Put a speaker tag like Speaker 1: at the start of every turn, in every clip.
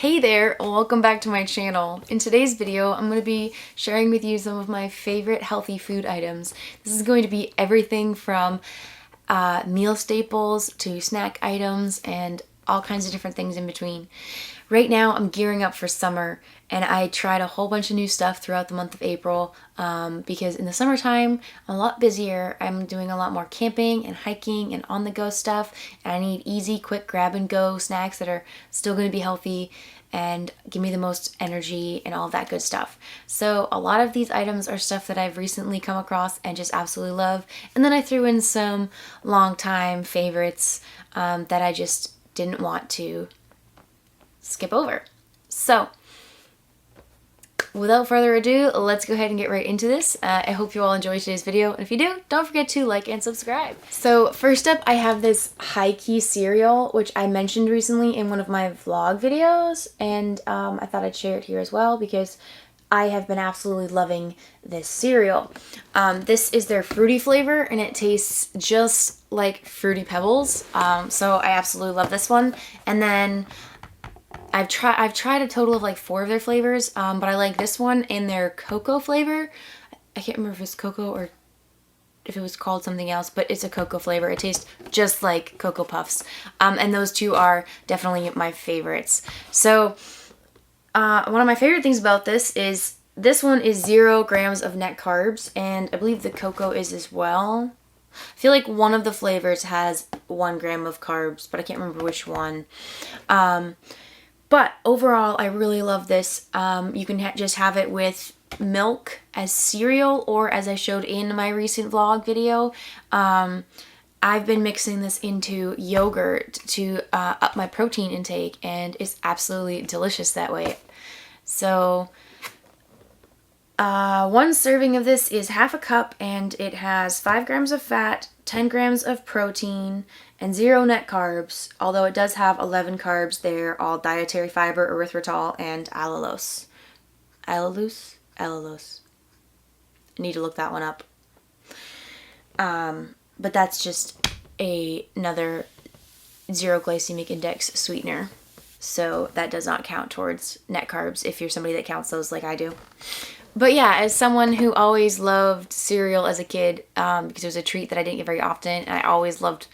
Speaker 1: Hey there, welcome back to my channel. In today's video, I'm going to be sharing with you some of my favorite healthy food items. This is going to be everything from meal staples to snack items and all kinds of different things in between. Right now, I'm gearing up for summer, and I tried a whole bunch of new stuff throughout the month of April because in the summertime, I'm a lot busier. I'm doing a lot more camping and hiking and on-the-go stuff, and I need easy, quick grab-and-go snacks that are still going to be healthy and give me the most energy and all of that good stuff. So a lot of these items are stuff that I've recently come across and just absolutely love, and then I threw in some long-time favorites that I just didn't want to skip over. So without further ado, let's go ahead and get right into this. I hope you all enjoyed today's video, and if you do, don't forget to like and subscribe. So first up, I have this Haleigh cereal, which I mentioned recently in one of my vlog videos, and I thought I'd share it here as well because I have been absolutely loving this cereal. This is their fruity flavor, and it tastes just like Fruity Pebbles, so I absolutely love this one. And then I've tried a total of like 4 of their flavors, but I like this one in their cocoa flavor. I can't remember if it's cocoa or if it was called something else, but it's a cocoa flavor. It tastes just like Cocoa Puffs, and those two are definitely my favorites. So one of my favorite things about this is this one is 0 grams of net carbs, and I believe the cocoa is as well. I feel like one of the flavors has 1 gram of carbs, but I can't remember which one. But overall, I really love this. You can just have it with milk as cereal, or as I showed in my recent vlog video, I've been mixing this into yogurt to up my protein intake, and it's absolutely delicious that way. So one serving of this is half a cup, and it has 5 grams of fat, 10 grams of protein, and 0 net carbs, although it does have 11 carbs. They're all dietary fiber, erythritol, and allulose. Allulose? Allulose. I need to look that one up. But that's just another 0 glycemic index sweetener. So that does not count towards net carbs if you're somebody that counts those like I do. But yeah, as someone who always loved cereal as a kid, because it was a treat that I didn't get very often, and I always loved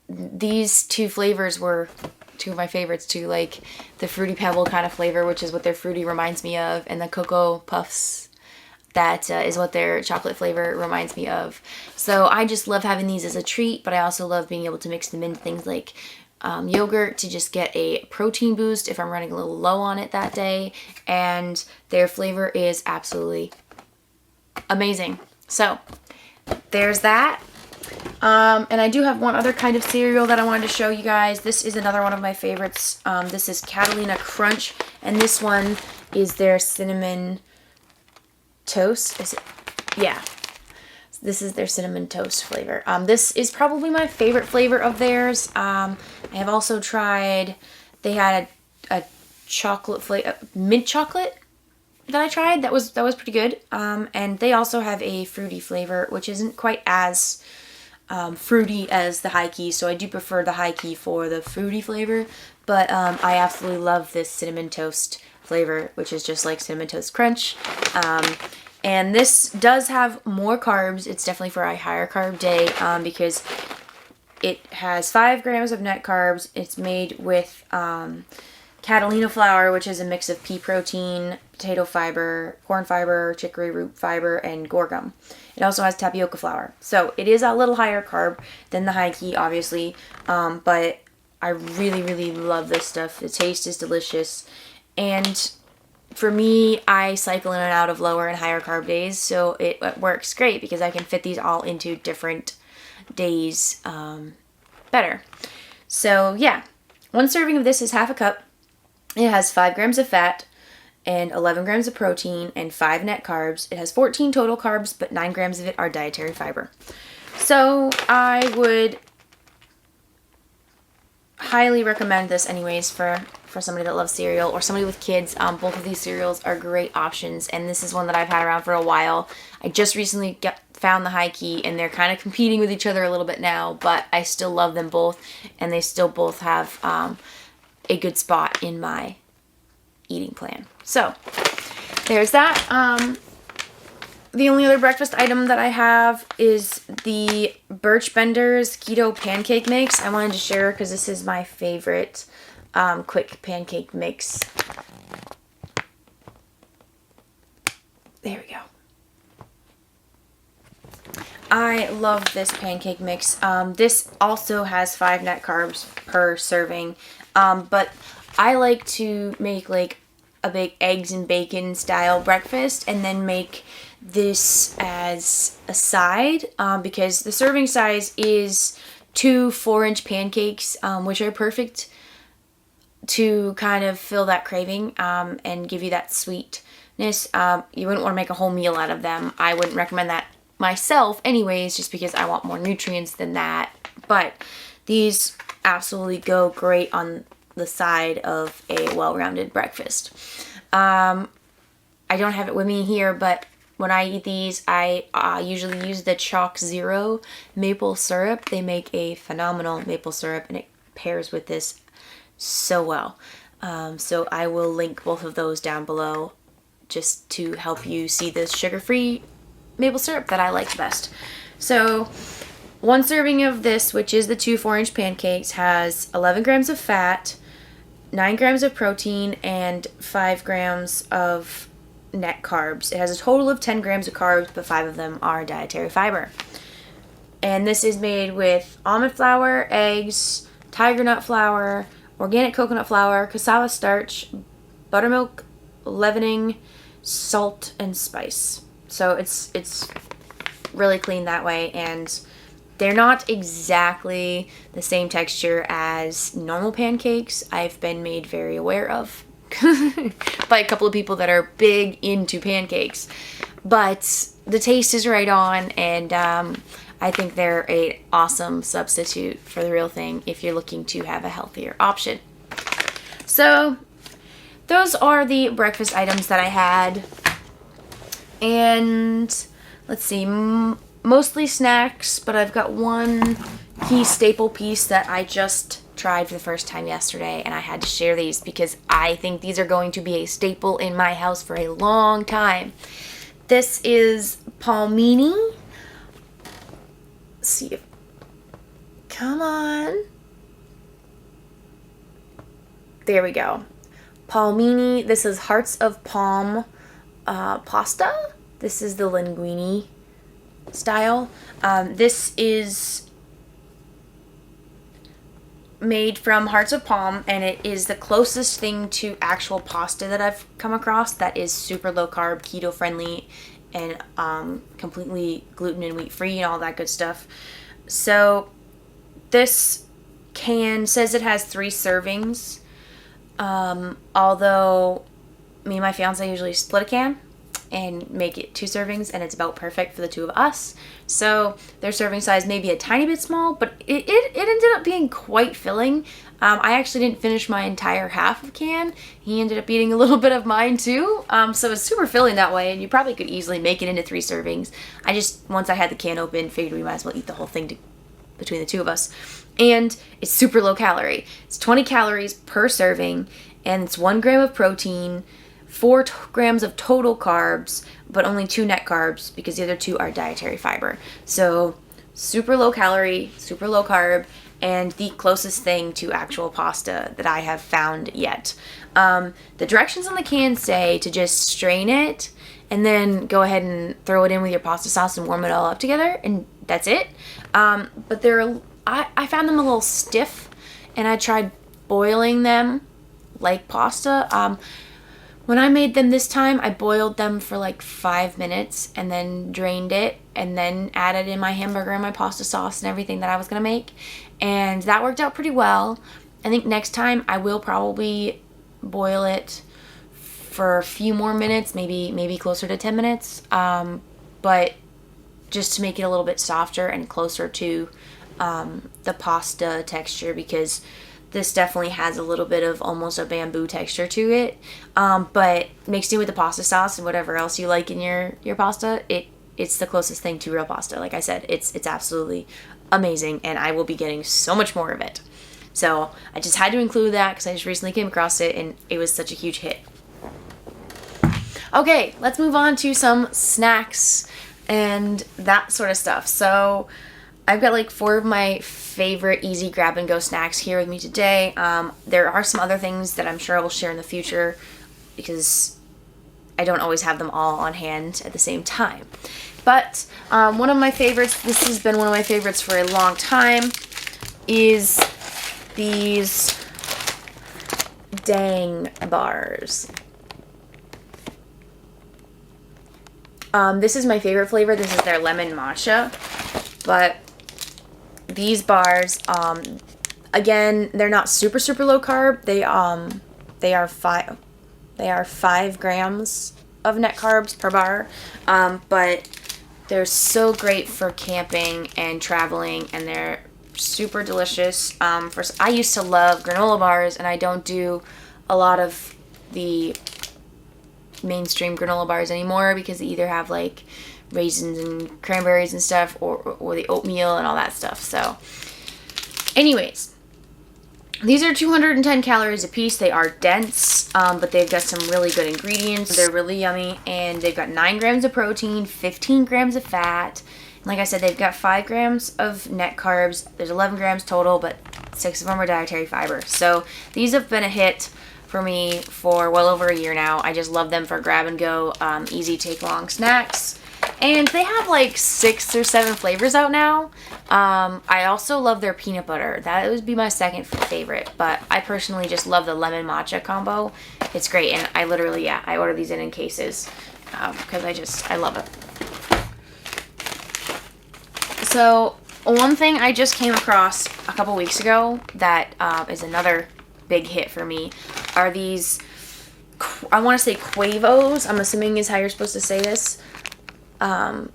Speaker 1: these 2 flavors were 2 of my favorites too, like the Fruity Pebble kind of flavor, which is what their fruity reminds me of, and the Cocoa Puffs, that is what their chocolate flavor reminds me of. So I just love having these as a treat, but I also love being able to mix them into things like yogurt to just get a protein boost if I'm running a little low on it that day, and their flavor is absolutely amazing. So there's that. And I do have one other kind of cereal that I wanted to show you guys. This is another one of my favorites. This is Catalina Crunch, and this one is their cinnamon toast. Is it? Yeah. This is their cinnamon toast flavor. This is probably my favorite flavor of theirs. I have also tried, they had a chocolate flavor, mint chocolate that I tried. That was pretty good. And they also have a fruity flavor, which isn't quite as fruity as the Haleigh, so I do prefer the Haleigh for the fruity flavor, but I absolutely love this cinnamon toast flavor, which is just like Cinnamon Toast Crunch. And this does have more carbs. It's definitely for a higher carb day because it has 5 grams of net carbs. It's made with Catalina flour, which is a mix of pea protein, potato fiber, corn fiber, chicory root fiber, and gorgum. It also has tapioca flour. So it is a little higher carb than the Haleigh, obviously, but I really, really love this stuff. The taste is delicious, and for me, I cycle in and out of lower and higher carb days, so it works great because I can fit these all into different days better. So yeah, one serving of this is half a cup. It has 5 grams of fat and 11 grams of protein and 5 net carbs. It has 14 total carbs, but 9 grams of it are dietary fiber. So I would highly recommend this anyways for somebody that loves cereal or somebody with kids. Both of these cereals are great options, and this is one that I've had around for a while. I just recently found the Haleigh, and they're kind of competing with each other a little bit now, but I still love them both, and they still both have a good spot in my eating plan. So there's that. The only other breakfast item that I have is the Birch Benders Keto Pancake Mix. I wanted to share because this is my favorite quick pancake mix. There we go. I love this pancake mix. This also has 5 net carbs per serving, but I like to make like a big eggs and bacon style breakfast and then make this as a side, because the serving size is 2 4-inch pancakes, which are perfect to kind of fill that craving and give you that sweetness. You wouldn't want to make a whole meal out of them. I wouldn't recommend that myself anyways, just because I want more nutrients than that. But these absolutely go great on the side of a well-rounded breakfast. I don't have it with me here, but when I eat these, I usually use the Chalk Zero maple syrup. They make a phenomenal maple syrup, and it pairs with this so well. So I will link both of those down below just to help you see the sugar-free maple syrup that I like the best. So 1 serving of this, which is the 2 4-inch pancakes, has 11 grams of fat, 9 grams of protein, and 5 grams of net carbs. It has a total of 10 grams of carbs, but 5 of them are dietary fiber. And this is made with almond flour, eggs, tiger nut flour, organic coconut flour, cassava starch, buttermilk, leavening, salt, and spice. So it's really clean that way, and they're not exactly the same texture as normal pancakes. I've been made very aware of by a couple of people that are big into pancakes. But the taste is right on, and I think they're an awesome substitute for the real thing if you're looking to have a healthier option. So those are the breakfast items that I had. And let's see, mostly snacks, but I've got one key staple piece that I just tried for the first time yesterday, and I had to share these because I think these are going to be a staple in my house for a long time. This is palmini. Let's see if, come on. There we go. Palmini. This is Hearts of Palm pasta. This is the linguine style. This is made from Hearts of Palm, and it is the closest thing to actual pasta that I've come across that is super low carb, keto friendly, and completely gluten and wheat free and all that good stuff. So this can says it has 3 servings, although me and my fiance usually split a can and make it 2 servings, and it's about perfect for the 2 of us. So their serving size may be a tiny bit small, but it ended up being quite filling. I actually didn't finish my entire half of can. He ended up eating a little bit of mine too. So it's super filling that way, and you probably could easily make it into 3 servings. I just, once I had the can open, figured we might as well eat the whole thing between the 2 of us. And it's super low calorie. It's 20 calories per serving, and it's 1 gram of protein, 4 grams of total carbs, but only 2 net carbs because the other 2 are dietary fiber. So super low calorie, super low carb, and the closest thing to actual pasta that I have found yet. The directions on the can say to just strain it and then go ahead and throw it in with your pasta sauce and warm it all up together, and that's it. But I found them a little stiff, and I tried boiling them like pasta. When I made them this time, I boiled them for like 5 minutes and then drained it and then added in my hamburger and my pasta sauce and everything that I was going to make. And that worked out pretty well. I think next time I will probably boil it for a few more minutes, maybe closer to 10 minutes. But just to make it a little bit softer and closer to the pasta texture, because this definitely has a little bit of almost a bamboo texture to it. But mixed in with the pasta sauce and whatever else you like in your pasta, it's the closest thing to real pasta. Like I said, it's absolutely amazing, and I will be getting so much more of it. So I just had to include that because I just recently came across it and it was such a huge hit. Okay, let's move on to some snacks and that sort of stuff. So I've got like 4 of my favorite easy grab and go snacks here with me today. There are some other things that I'm sure I will share in the future because I don't always have them all on hand at the same time. But one of my favorites, this has been one of my favorites for a long time, is these Dang bars. This is my favorite flavor. This is their lemon matcha. But these bars, again, they're not super low carb. They are 5 grams of net carbs per bar. But they're so great for camping and traveling, and they're super delicious. I used to love granola bars, and I don't do a lot of the mainstream granola bars anymore because they either have like raisins and cranberries and stuff or the oatmeal and all that stuff. So anyways, these are 210 calories a piece. They are dense, but they've got some really good ingredients. They're really yummy, and they've got 9 grams of protein, 15 grams of fat. Like I said, they've got 5 grams of net carbs. There's 11 grams total, but 6 of them are dietary fiber. So these have been a hit for me for well over a year now. I just love them for grab and go, easy take long snacks. And they have like 6 or 7 flavors out now. I also love their peanut butter. That would be my second favorite, but I personally just love the lemon matcha combo. It's great, and I literally, I order these in cases because I love it. So one thing I just came across a couple weeks ago that is another big hit for me are these, I want to say Quavos, I'm assuming is how you're supposed to say this. Why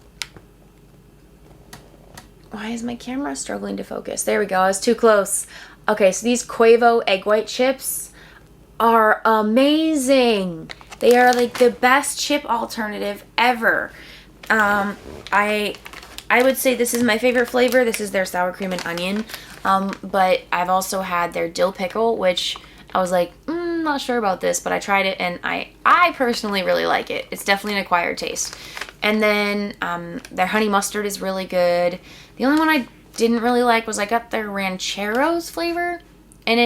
Speaker 1: is my camera struggling to focus? There we go, I was too close. Okay, so these Quavo egg white chips are amazing. They are like the best chip alternative ever. I would say this is my favorite flavor. This is their sour cream and onion. But I've also had their dill pickle, which I was like, not sure about this, but I tried it and I personally really like it. It's definitely an acquired taste. And then their honey mustard is really good. The only one I didn't really like was I got their rancheros flavor, and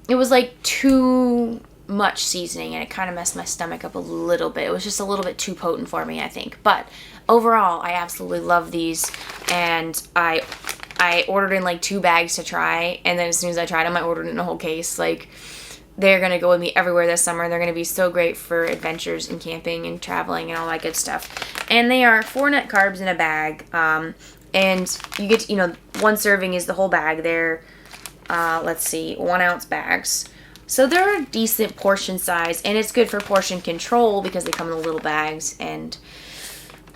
Speaker 1: it was like too much seasoning, and it kind of messed my stomach up a little bit. It was just a little bit too potent for me, I think. But overall, I absolutely love these, and I ordered in like 2 bags to try, and then as soon as I tried them, I ordered in a whole case. Like, they're going to go with me everywhere this summer. They're going to be so great for adventures and camping and traveling and all that good stuff. And they are 4 net carbs in a bag, and you get, 1 serving is the whole bag. They're, 1 ounce bags. So they're a decent portion size, and it's good for portion control because they come in the little bags, and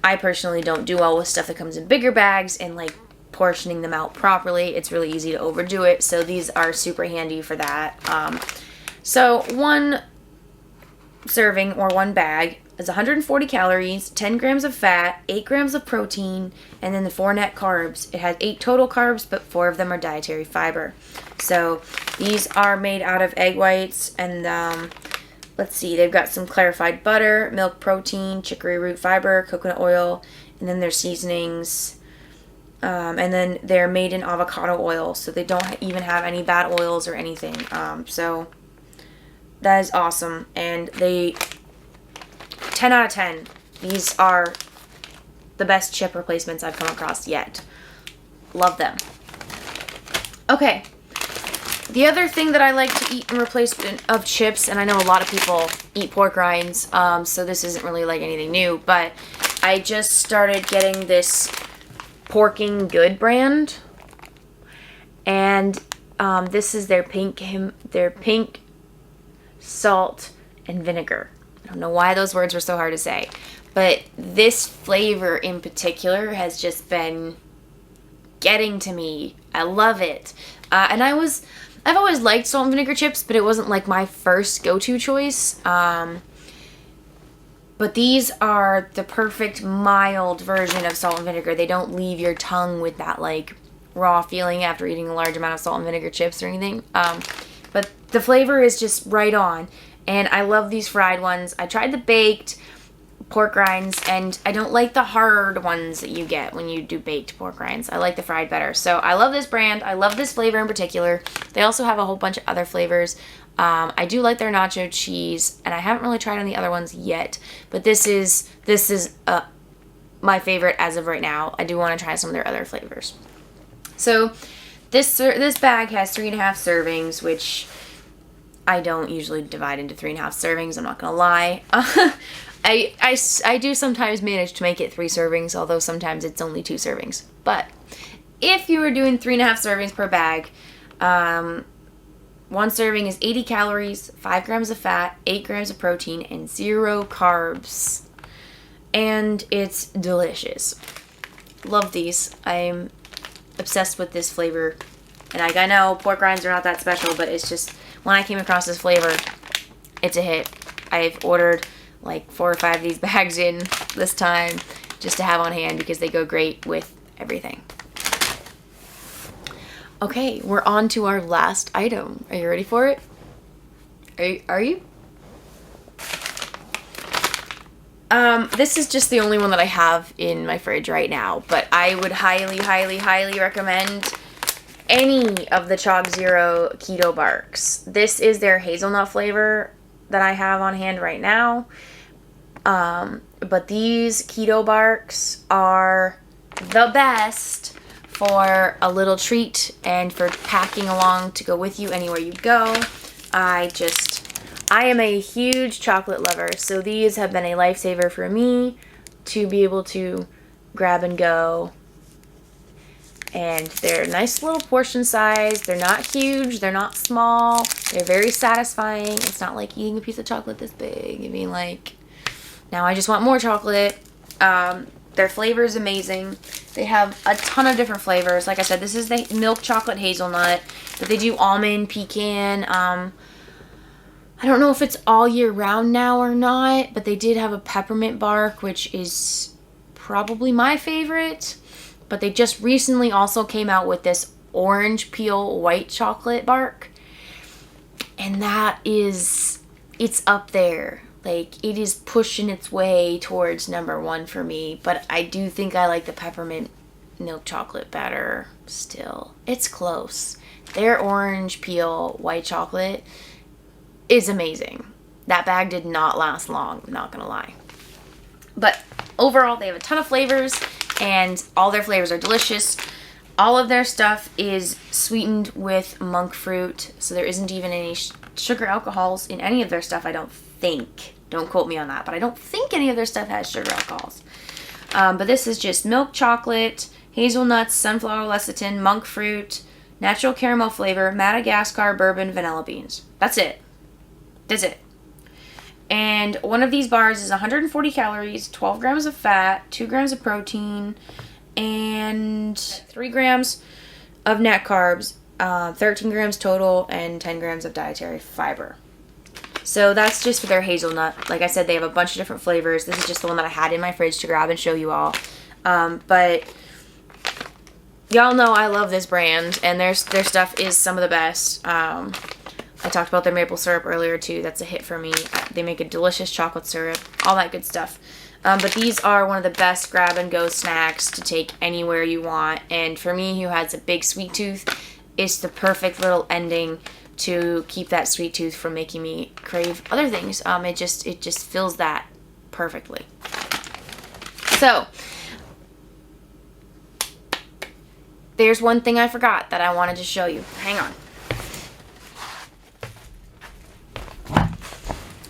Speaker 1: I personally don't do well with stuff that comes in bigger bags and like portioning them out properly. It's really easy to overdo it, so these are super handy for that. So 1 serving or 1 bag is 140 calories, 10 grams of fat, 8 grams of protein, and then the 4 net carbs. It has 8 total carbs, but 4 of them are dietary fiber. So these are made out of egg whites, and they've got some clarified butter, milk protein, chicory root fiber, coconut oil, and then their seasonings. And then they're made in avocado oil, so they don't even have any bad oils or anything. So that is awesome. And 10 out of 10. These are the best chip replacements I've come across yet. Love them. Okay. The other thing that I like to eat in replacement of chips, and I know a lot of people eat pork rinds, so this isn't really like anything new, but I just started getting this Porking Good brand, and this is their pink salt and vinegar. I don't know why those words were so hard to say, but this flavor in particular has just been getting to me. I love it. And I've always liked salt and vinegar chips, but it wasn't like my first go-to choice. But these are the perfect mild version of salt and vinegar. They don't leave your tongue with that like raw feeling after eating a large amount of salt and vinegar chips or anything. But the flavor is just right on. And I love these fried ones. I tried the baked pork rinds, and I don't like the hard ones that you get when you do baked pork rinds. I like the fried better. So I love this brand. I love this flavor in particular. They also have a whole bunch of other flavors. I do like their nacho cheese, and I haven't really tried on the other ones yet, but this is my favorite as of right now. I do want to try some of their other flavors. So this bag has 3.5 servings, which I don't usually divide into 3.5 servings. I'm not gonna lie. I do sometimes manage to make it 3 servings, although sometimes it's only 2 servings. But if you were doing 3.5 servings per bag, 1 serving is 80 calories, 5 grams of fat, 8 grams of protein, and 0 carbs. And it's delicious. Love these. I'm obsessed with this flavor. And I know pork rinds are not that special, but it's just, when I came across this flavor, it's a hit. I've ordered like 4 or 5 of these bags in this time just to have on hand because they go great with everything. Okay, we're on to our last item. Are you ready for it? Are you? This is just the only one that I have in my fridge right now, but I would highly, highly, highly recommend any of the Chalk Zero keto barks. This is their hazelnut flavor that I have on hand right now. But these keto barks are the best for a little treat and for packing along to go with you anywhere you go. I am a huge chocolate lover, so these have been a lifesaver for me to be able to grab and go. And they're nice little portion size. They're not huge. They're not small. They're very satisfying. It's not like eating a piece of chocolate this big. I mean, like, now I just want more chocolate. Their flavor is amazing. They have a ton of different flavors. Like I said, this is the milk chocolate hazelnut, but they do almond, pecan. I don't know if it's all year round now or not, but they did have a peppermint bark, which is probably my favorite. But they just recently also came out with this orange peel white chocolate bark. And that is, it's up there. Like, it is pushing its way towards #1 for me. But I do think I like the peppermint milk chocolate better still. It's close. Their orange peel white chocolate is amazing. That bag did not last long, I'm not gonna lie. But overall, they have a ton of flavors, and all their flavors are delicious. All of their stuff is sweetened with monk fruit, so there isn't even any sugar alcohols in any of their stuff, I don't think. Don't quote me on that, but I don't think any of their stuff has sugar alcohols. But this is just milk chocolate, hazelnuts, sunflower lecithin, monk fruit, natural caramel flavor, Madagascar bourbon, vanilla beans. That's it. That's it. And one of these bars is 140 calories, 12 grams of fat, 2 grams of protein, and 3 grams of net carbs, 13 grams total, and 10 grams of dietary fiber. So that's just for their hazelnut. Like I said, they have a bunch of different flavors. This is just the one that I had in my fridge to grab and show you all. But y'all know I love this brand, and their stuff is some of the best. I talked about their maple syrup earlier too. That's a hit for me. They make a delicious chocolate syrup, all that good stuff. But these are one of the best grab and go snacks to take anywhere you want. And for me, who has a big sweet tooth, it's the perfect little ending to keep that sweet tooth from making me crave other things. It just fills that perfectly. So there's one thing I forgot that I wanted to show you. Hang on.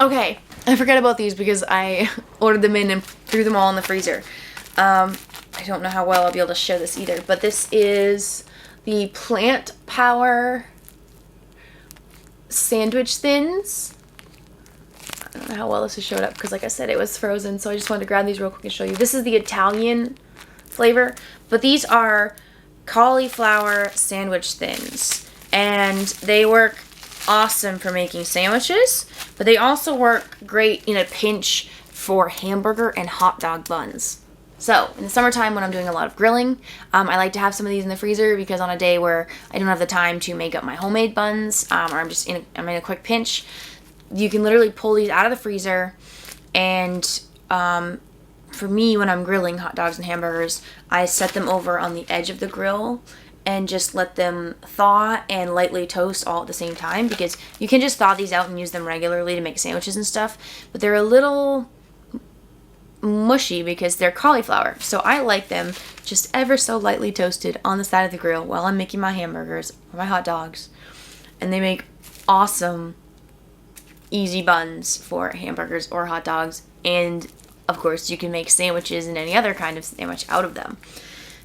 Speaker 1: Okay, I forgot about these because I ordered them in and threw them all in the freezer. I don't know how well I'll be able to show this either, but this is the Plant Power Sandwich Thins. I don't know how well this is showed up because, like I said, it was frozen, so I just wanted to grab these real quick and show you. This is the Italian flavor, but these are cauliflower sandwich thins, and they work awesome for making sandwiches, but they also work great in a pinch for hamburger and hot dog buns. So in the summertime when I'm doing a lot of grilling, I like to have some of these in the freezer because on a day where I don't have the time to make up my homemade buns, or I'm in a quick pinch, you can literally pull these out of the freezer. And for me, when I'm grilling hot dogs and hamburgers, I set them over on the edge of the grill and just let them thaw and lightly toast all at the same time, because you can just thaw these out and use them regularly to make sandwiches and stuff, but they're a little mushy because they're cauliflower. So I like them just ever so lightly toasted on the side of the grill while I'm making my hamburgers or my hot dogs. And they make awesome, easy buns for hamburgers or hot dogs. And of course, you can make sandwiches and any other kind of sandwich out of them.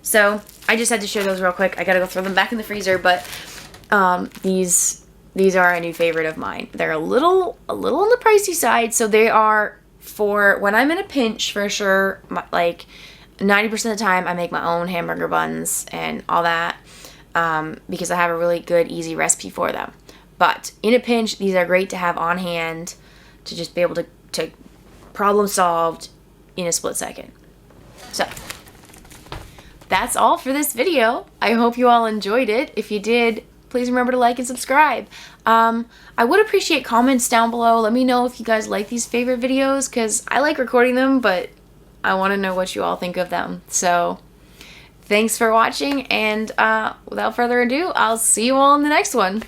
Speaker 1: So I just had to show those real quick. I gotta go throw them back in the freezer, but these are a new favorite of mine. They're a little on the pricey side, so they are for when I'm in a pinch for sure. Like 90% of the time, I make my own hamburger buns and all that because I have a really good, easy recipe for them. But in a pinch, these are great to have on hand to just be able to problem solved in a split second. So that's all for this video. I hope you all enjoyed it. If you did, please remember to like and subscribe. I would appreciate comments down below. Let me know if you guys like these favorite videos, because I like recording them, but I want to know what you all think of them. So thanks for watching, and without further ado, I'll see you all in the next one.